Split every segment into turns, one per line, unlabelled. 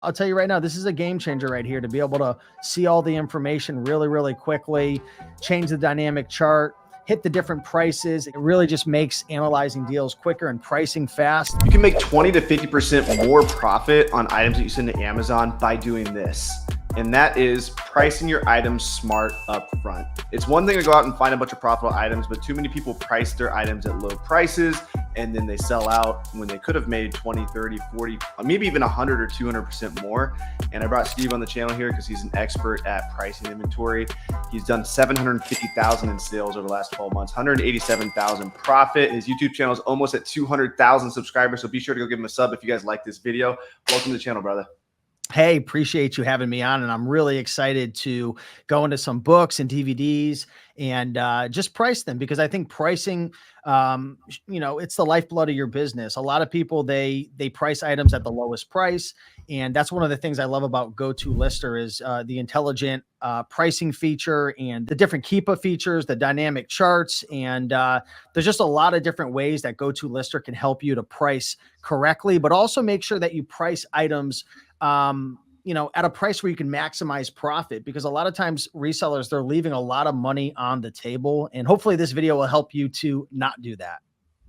I'll tell you right now, this is a game changer right here to be able to see all the information really, really quickly, change the dynamic chart, hit the different prices. It really just makes analyzing deals quicker and pricing fast.
You can make 20 to 50% more profit on items that you send to Amazon by doing this. And that is pricing your items smart up front. It's one thing to go out and find a bunch of profitable items, but too many people price their items at low prices and then they sell out when they could have made 20, 30, 40, maybe even 100 or 200% more. And I brought Steve on the channel here because he's an expert at pricing inventory. He's done 750,000 in sales over the last 12 months, 187,000 profit. His YouTube channel is almost at 200,000 subscribers. So be sure to go give him a sub if you guys like this video. Welcome to the channel, brother.
Hey, appreciate you having me on, and I'm really excited to go into some books and DVDs and just price them, because I think pricing, it's the lifeblood of your business. A lot of people, they price items at the lowest price, and that's one of the things I love about GoToLister is the intelligent pricing feature and the different Keepa features, the dynamic charts, and there's just a lot of different ways that GoToLister can help you to price correctly, but also make sure that you price items at a price where you can maximize profit, because a lot of times resellers, they're leaving a lot of money on the table, and hopefully this video will help you to not do that.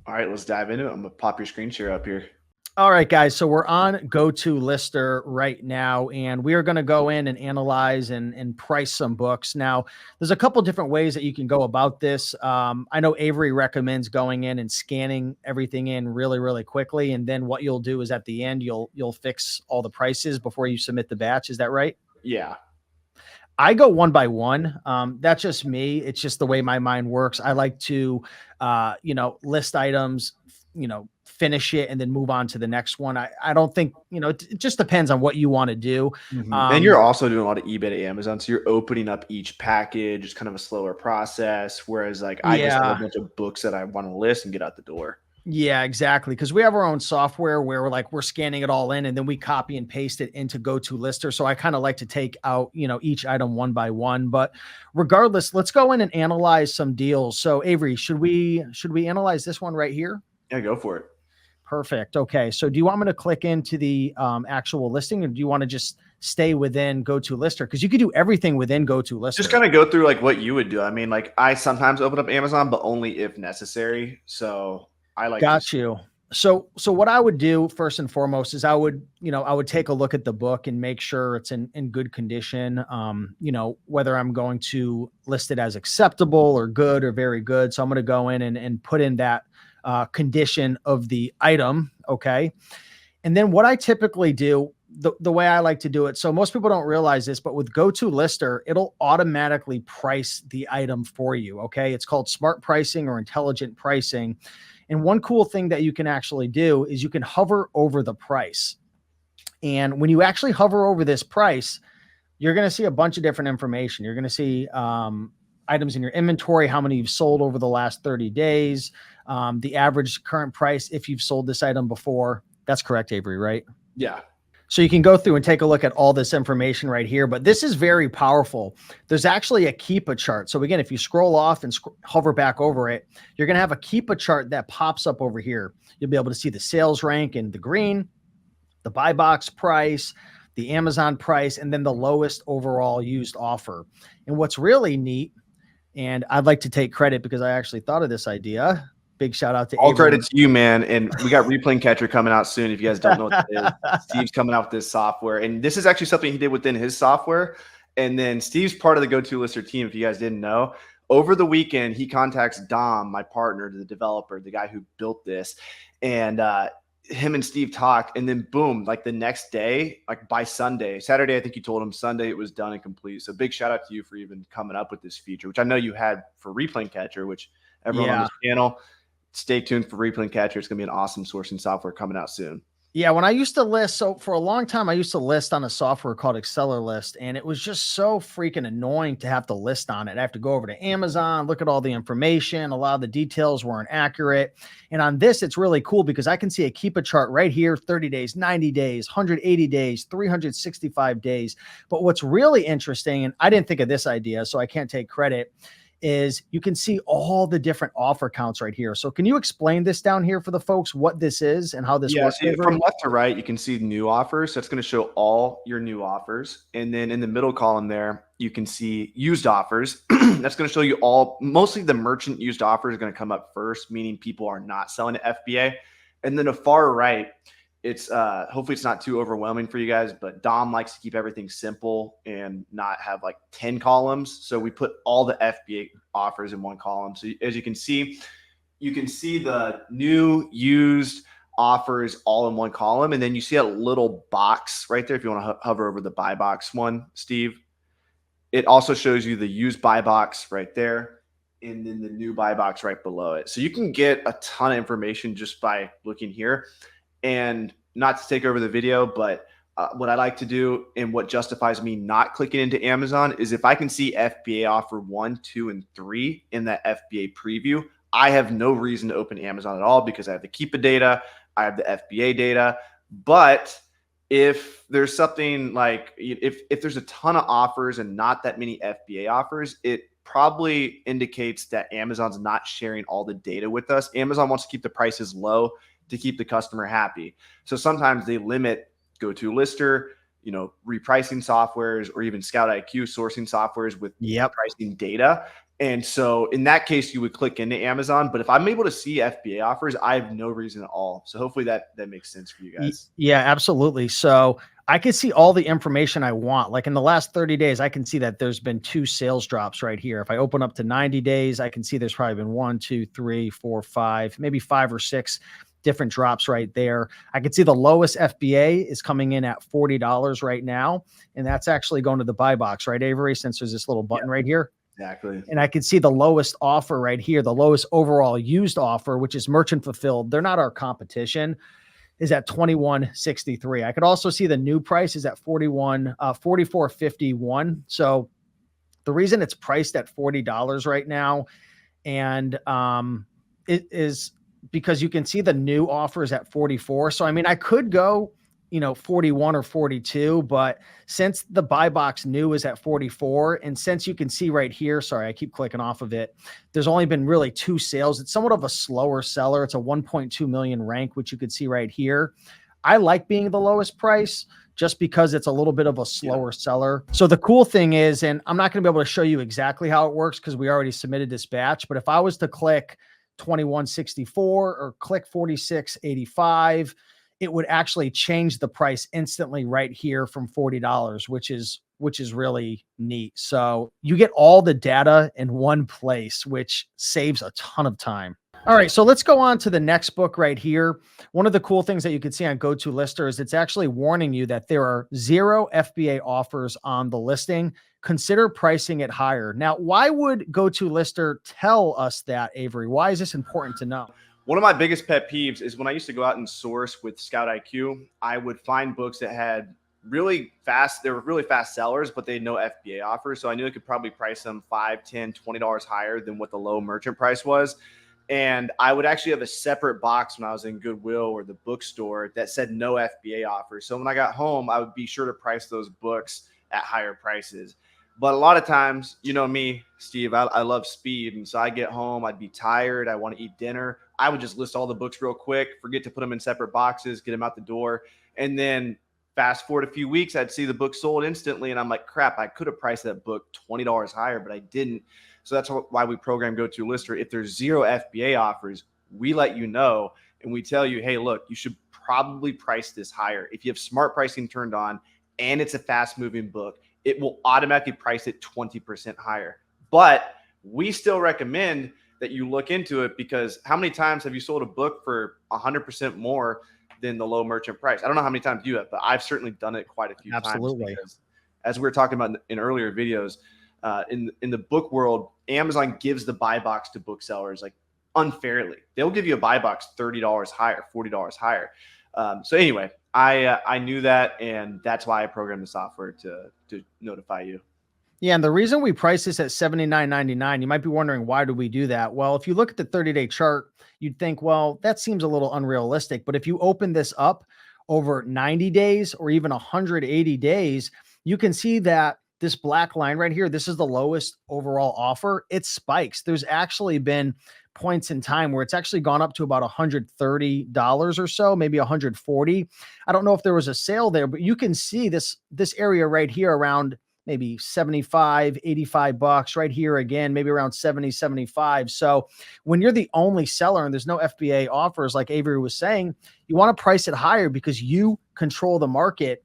All right, let's dive into it. I'm gonna pop your screen share up here.
All right, guys. So we're on GoToLister right now, and we are going to go in and analyze and price some books. Now, there's a couple different ways that you can go about this. I know Avery recommends going in and scanning everything in really, really quickly. And then what you'll do is at the end, you'll fix all the prices before you submit the batch. Is that right?
Yeah.
I go one by one. That's just me. It's just the way my mind works. I like to, list items, finish it and then move on to the next one. I don't think, it just depends on what you want to do.
Mm-hmm. And you're also doing a lot of eBay to Amazon. So you're opening up each package. It's kind of a slower process. Whereas I just have a bunch of books that I want to list and get out the door.
Yeah, exactly. Because we have our own software where we're scanning it all in and then we copy and paste it into GoToLister. So I kind of like to take out, each item one by one. But regardless, let's go in and analyze some deals. So Avery, should we analyze this one right here?
Yeah, go for it.
Perfect. Okay. So do you want me to click into the actual listing, or do you want to just stay within GoToLister? Because you could do everything within GoToLister.
Just kind of go through what you would do. I mean, I sometimes open up Amazon, but only if necessary. So I like.
Got you. So what I would do first and foremost is I would take a look at the book and make sure it's in good condition. Whether I'm going to list it as acceptable or good or very good. So I'm going to go in and put in that condition of the item. Okay. And then what I typically do, the way I like to do it. So most people don't realize this, but with GoToLister, it'll automatically price the item for you. Okay. It's called smart pricing or intelligent pricing. And one cool thing that you can actually do is you can hover over the price. And when you actually hover over this price, you're going to see a bunch of different information. You're going to see items in your inventory, how many you've sold over the last 30 days, the average current price if you've sold this item before. That's correct, Avery, right?
Yeah.
So you can go through and take a look at all this information right here, but this is very powerful. There's actually a Keepa chart. So again, if you scroll off and hover back over it, you're going to have a Keepa chart that pops up over here. You'll be able to see the sales rank in the green, the buy box price, the Amazon price, and then the lowest overall used offer. And what's really neat, and I'd like to take credit because I actually thought of this idea. Big shout out to
all credit to you, man. And we got Replaying Catcher coming out soon. If you guys don't know what that is, Steve's coming out with this software. And this is actually something he did within his software. And then Steve's part of the GoToLister team, if you guys didn't know. Over the weekend, he contacts Dom, my partner, the developer, the guy who built this. And him and Steve talk, and then boom, the next day, by Sunday, Saturday, I think you told him, Sunday it was done and complete. So big shout out to you for even coming up with this feature, which I know you had for Replaying Catcher, which everyone on this channel, stay tuned for Replaying Catcher. It's going to be an awesome sourcing software coming out soon.
Yeah, when I used to list, so for a long time, I used to list on a software called Resellers, and it was just so freaking annoying to have to list on it. I have to go over to Amazon, look at all the information. A lot of the details weren't accurate. And on this, it's really cool because I can see a Keepa chart right here, 30 days, 90 days, 180 days, 365 days. But what's really interesting, and I didn't think of this idea, so I can't take credit, is you can see all the different offer counts right here. So can you explain this down here for the folks, what this is and how this
Yeah,
works?
so from left to right, you can see new offers. So it's going to show all your new offers. And then in the middle column there, you can see used offers. That's going to show you all, mostly the merchant used offers are going to come up first, meaning people are not selling to FBA. And then the far right, it's hopefully it's not too overwhelming for you guys, but Dom likes to keep everything simple and not have like 10 columns. So we put all the FBA offers in one column. So as you can see the new, used offers all in one column. And then you see a little box right there. If you want to hover over the buy box one, Steve, it also shows you the used buy box right there. And then the new buy box right below it. So you can get a ton of information just by looking here. And not to take over the video, but what I like to do and what justifies me not clicking into Amazon is if I can see FBA offer 1, 2, and 3 in that FBA preview, I have no reason to open Amazon at all because I have the Keepa data, I have the FBA data. But if there's something like, if there's a ton of offers and not that many FBA offers, it probably indicates that Amazon's not sharing all the data with us. Amazon wants to keep the prices low to keep the customer happy. So sometimes they limit GoToLister, repricing softwares, or even Scout IQ sourcing softwares with pricing data. And so in that case, you would click into Amazon. But if I'm able to see FBA offers, I have no reason at all. So hopefully that makes sense for you guys.
Yeah, absolutely. So I can see all the information I want. Like in the last 30 days, I can see that there's been 2 sales drops right here. If I open up to 90 days, I can see there's probably been 1, 2, 3, 4, 5, maybe 5 or 6 different drops right there. I can see the lowest FBA is coming in at $40 right now. And that's actually going to the buy box, right, Avery? Since there's this little button right here.
Exactly.
And I can see the lowest offer right here, the lowest overall used offer, which is merchant fulfilled. They're not our competition, is at $21.63. I could also see the new price is at $44.51. So the reason it's priced at $40 right now, and it is because you can see the new offers at 44. So, I mean, I could go, 41 or 42, but since the buy box new is at 44, and since you can see right here, sorry, I keep clicking off of it, there's only been really 2 sales. It's somewhat of a slower seller. It's a 1.2 million rank, which you could see right here. I like being the lowest price just because it's a little bit of a slower seller. So the cool thing is, and I'm not going to be able to show you exactly how it works because we already submitted this batch, but if I was to click 2164 or click 4685, it would actually change the price instantly right here from $40, which is really neat. So you get all the data in one place, which saves a ton of time. All right, so let's go on to the next book right here. One of the cool things that you can see on GoToLister is it's actually warning you that there are 0 FBA offers on the listing. Consider pricing it higher. Now, why would GoToLister tell us that, Avery? Why is this important to know?
One of my biggest pet peeves is when I used to go out and source with Scout IQ, I would find books that had really fast sellers, but they had no FBA offers. So I knew I could probably price them $5, $10, $20 higher than what the low merchant price was. And I would actually have a separate box when I was in Goodwill or the bookstore that said no FBA offers. So when I got home, I would be sure to price those books at higher prices. But a lot of times, you know me, Steve, I love speed. And so I get home, I'd be tired. I want to eat dinner. I would just list all the books real quick, forget to put them in separate boxes, get them out the door. And then fast forward a few weeks, I'd see the book sold instantly. And I'm like, crap, I could have priced that book $20 higher, but I didn't. So that's why we program GoToLister. If there's 0 FBA offers, we let you know and we tell you, hey, look, you should probably price this higher. If you have smart pricing turned on and it's a fast moving book, it will automatically price it 20% higher. But we still recommend that you look into it because how many times have you sold a book for 100% more than the low merchant price? I don't know how many times you have, but I've certainly done it quite a few times. Because as we were talking about in earlier videos, in the book world, Amazon gives the buy box to booksellers like unfairly. They'll give you a buy box $30 higher, $40 higher. So anyway, I knew that, and that's why I programmed the software to notify you.
Yeah, and the reason we price this at $79.99, you might be wondering, why do we do that? Well, if you look at the 30-day chart, you'd think, well, that seems a little unrealistic. But if you open this up over 90 days or even 180 days, you can see that this black line right here, this is the lowest overall offer. It spikes. There's actually been points in time where it's actually gone up to about $130 or so, maybe 140. I don't know if there was a sale there, but you can see this area right here around maybe 75, 85 bucks right here again, maybe around 70, 75. So when you're the only seller and there's no FBA offers, like Avery was saying, you want to price it higher because you control the market.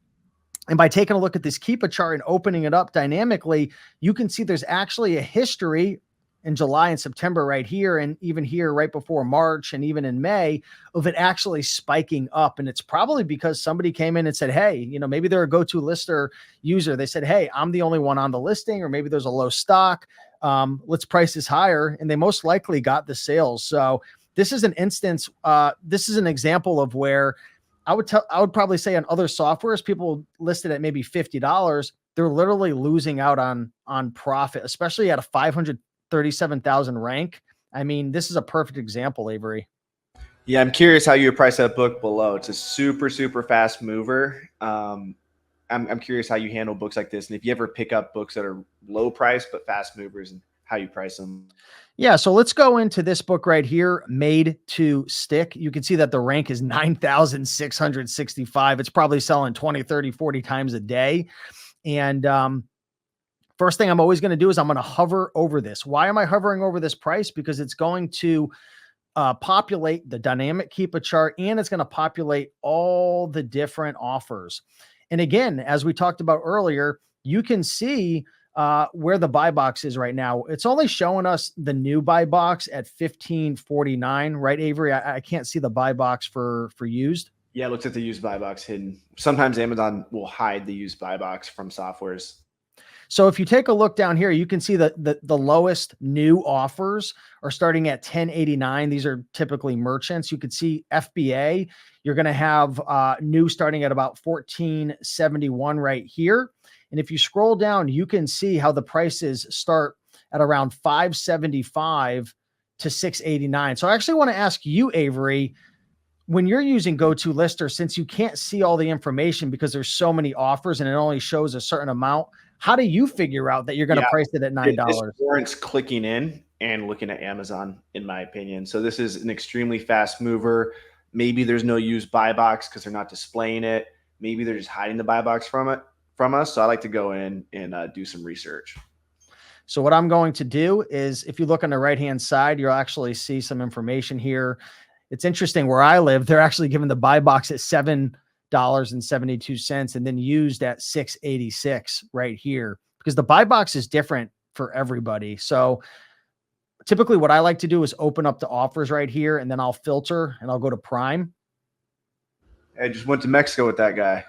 And by taking a look at this Keepa chart and opening it up dynamically, you can see there's actually a history in July and September right here, and even here right before March and even in May, of it actually spiking up. And it's probably because somebody came in and said, hey, you know, maybe they're a GoToLister user. They said, hey, I'm the only one on the listing, or maybe there's a low stock. Let's price this higher. And they most likely got the sales. So this is an instance. This is an example of where I would probably say on other softwares, people listed at maybe $50. They're literally losing out on profit, especially at a 537,000 rank. I mean, this is a perfect example, Avery.
Yeah, I'm curious how you would price that book below. It's a super, super fast mover. I'm curious how you handle books like this, and if you ever pick up books that are low price but fast movers, and how you price them.
Yeah, so let's go into this book right here, Made to Stick. You can see that the rank is 9,665. It's probably selling 20, 30, 40 times a day. And first thing I'm always going to do is I'm going to hover over this. Why am I hovering over this price? Because it's going to populate the dynamic Keepa chart, and it's going to populate all the different offers. And again, as we talked about earlier, you can see where the buy box is right now. It's only showing us the new buy box at 1549, right, Avery? I can't see the buy box for used.
Yeah, it looks at the used buy box hidden. Sometimes Amazon will hide the used buy box from softwares.
So if you take a look down here, you can see that the lowest new offers are starting at 1089. These are typically merchants. You could see FBA. You're going to have new starting at about 1471 right here. And if you scroll down, you can see how the prices start at around 575 to 689. So I actually want to ask you, Avery, when you're using GoToLister, since you can't see all the information because there's so many offers and it only shows a certain amount, how do you figure out that you're going to price it at $9?
This warrants clicking in and looking at Amazon, in my opinion. So this is an extremely fast mover. Maybe there's no used buy box because they're not displaying it. Maybe they're just hiding the buy box from us. So I like to go in and do some research.
So what I'm going to do is, if you look on the right-hand side, you'll actually see some information here. It's interesting, where I live, they're actually giving the buy box at $7.72 and then used at $6.86 right here, because the buy box is different for everybody. So typically what I like to do is open up the offers right here, and then I'll filter and I'll go to Prime.
I just went to Mexico with that guy.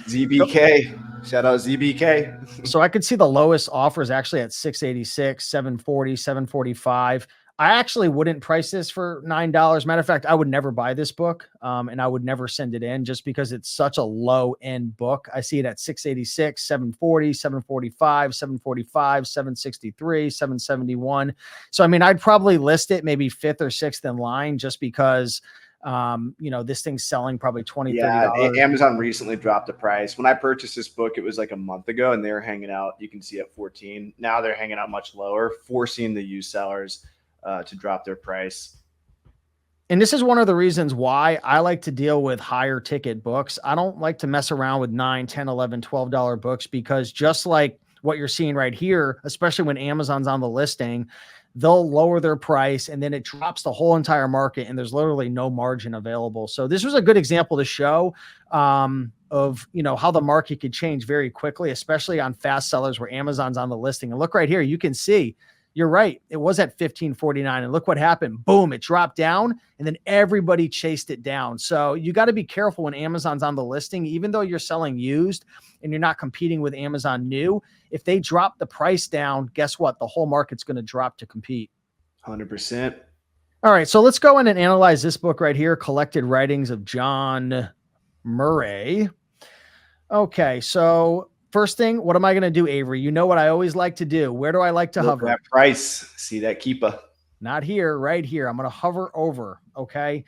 ZBK. Shout out ZBK.
So I could see the lowest offers actually at 686, 740, 745. I actually wouldn't price this for $9. Matter of fact, I would never buy this book, and I would never send it in just because it's such a low end book. I see it at 686, 740, 745, 745, 763, 771. So, I mean, I'd probably list it maybe fifth or sixth in line just because this thing's selling probably $20, $30.
Amazon recently dropped the price. When I purchased this book, it was like a month ago, and they were hanging out, you can see at 14. Now they're hanging out much lower, forcing the used sellers to drop their price.
And this is one of the reasons why I like to deal with higher ticket books. I don't like to mess around with $9, $10, $11, $12 books, because just like what you're seeing right here, especially when Amazon's on the listing, they'll lower their price and then it drops the whole entire market and there's literally no margin available. So this was a good example to show of, how the market could change very quickly, especially on fast sellers where Amazon's on the listing. And look right here, you can see, you're right, it was at 1549, and look what happened. Boom, it dropped down and then everybody chased it down. So you got to be careful when Amazon's on the listing, even though you're selling used and you're not competing with Amazon new. If they drop the price down, guess what? The whole market's going to drop to compete.
100%.
All right, so let's go in and analyze this book right here, Collected Writings of John Murray. Okay, so first thing, what am I going to do, Avery? You know what I always like to do. Where do I like to hover?
That price. See that Keepa.
Not here, right here. I'm going to hover over, okay?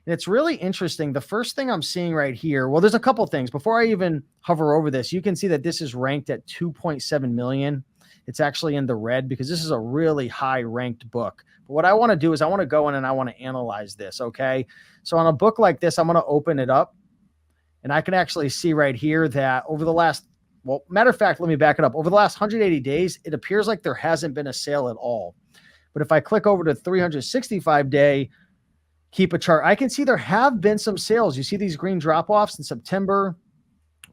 And it's really interesting. The first thing I'm seeing right here, well, there's a couple things. Before I even hover over this, you can see that this is ranked at 2.7 million. It's actually in the red because this is a really high ranked book. But what I want to do is I want to go in and I want to analyze this. Okay. So on a book like this, I'm going to open it up and I can actually see right here that over the last, well, matter of fact, let me back it up. Over the last 180 days, it appears like there hasn't been a sale at all. But if I click over to 365 day, keep a chart, I can see there have been some sales. You see these green drop-offs in September,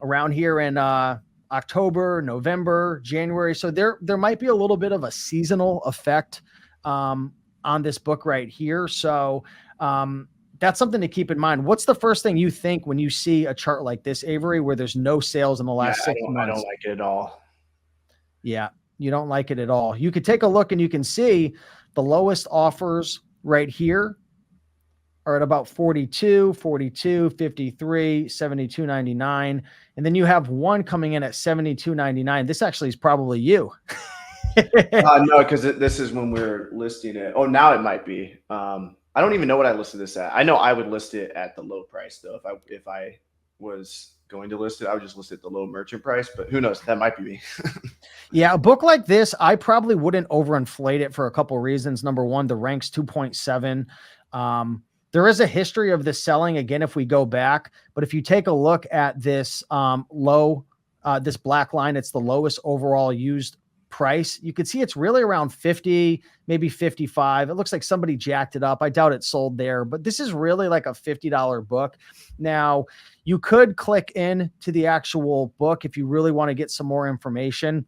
around here in October, November, January. So there might be a little bit of a seasonal effect on this book right here. So that's something to keep in mind. What's the first thing you think when you see a chart like this, Avery, where there's no sales in the last 6 months?
I don't like it at all.
Yeah, you don't like it at all. You could take a look and you can see the lowest offers right here are at about 42, 42, 53, 72.99. And then you have one coming in at 72.99. This actually is probably you.
No, because this is when we're listing it. Oh, now it might be. I don't even know what I listed this at. I know I would list it at the low price though. If I was going to list it, I would just list it at the low merchant price, but who knows? That might be me.
Yeah, a book like this, I probably wouldn't overinflate it for a couple of reasons. Number one, the rank's 2.7. There is a history of this selling again if we go back, but if you take a look at this this black line, it's the lowest overall used price. You can see it's really around 50, maybe 55. It looks like somebody jacked it up. I doubt it sold there, but this is really like a $50 book. Now, you could click in to the actual book if you really want to get some more information.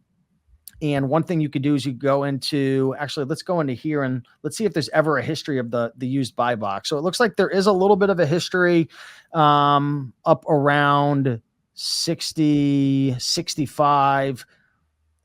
And one thing you could do is you go into, actually, let's go into here and let's see if there's ever a history of the used buy box. So it looks like there is a little bit of a history up around 60, 65,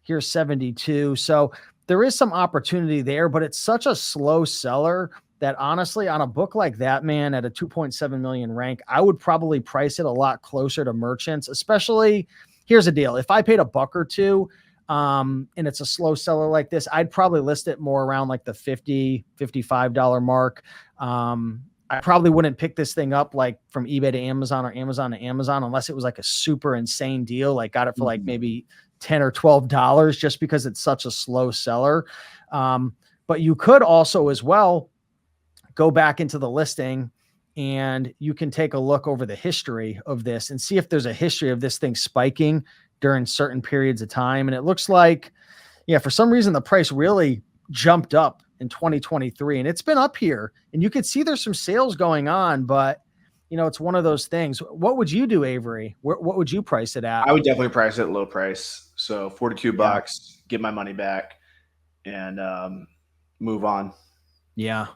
here's 72. So there is some opportunity there, but it's such a slow seller that honestly on a book like that, man, at a 2.7 million rank, I would probably price it a lot closer to merchants, especially here's the deal. If I paid $1 or $2, and it's a slow seller like this, I'd probably list it more around like the $50, $55 mark. I probably wouldn't pick this thing up like from eBay to Amazon or Amazon to Amazon unless it was like a super insane deal, like got it for like maybe $10 or $12 just because it's such a slow seller. But you could also as well go back into the listing and you can take a look over the history of this and see if there's a history of this thing spiking during certain periods of time. And it looks like, yeah, for some reason, the price really jumped up in 2023 and it's been up here and you could see there's some sales going on, but you know, it's one of those things. What would you do, Avery? What would you price it at?
I would definitely price it at low price. So 42 bucks, get my money back and move on.
Yeah.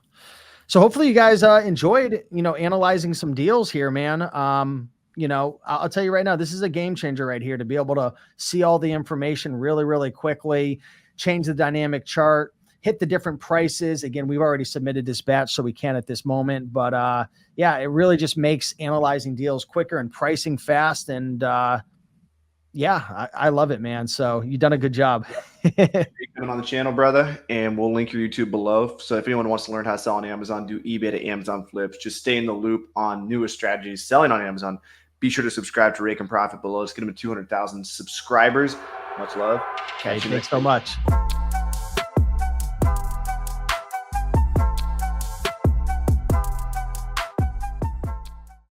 So hopefully you guys enjoyed, you know, analyzing some deals here, man. You know, I'll tell you right now, this is a game changer right here to be able to see all the information really, really quickly, change the dynamic chart, hit the different prices. Again, we've already submitted this batch, so we can't at this moment. But yeah, it really just makes analyzing deals quicker and pricing fast. And yeah, I love it, man. So you've done a good job.
You're coming on the channel, brother, and we'll link your YouTube below. So if anyone wants to learn how to sell on Amazon, do eBay to Amazon flips, just stay in the loop on newest strategies selling on Amazon. Be sure to subscribe to Rake and Profit below. Let's get them to 200,000 subscribers. Much love.
Okay, thanks so much.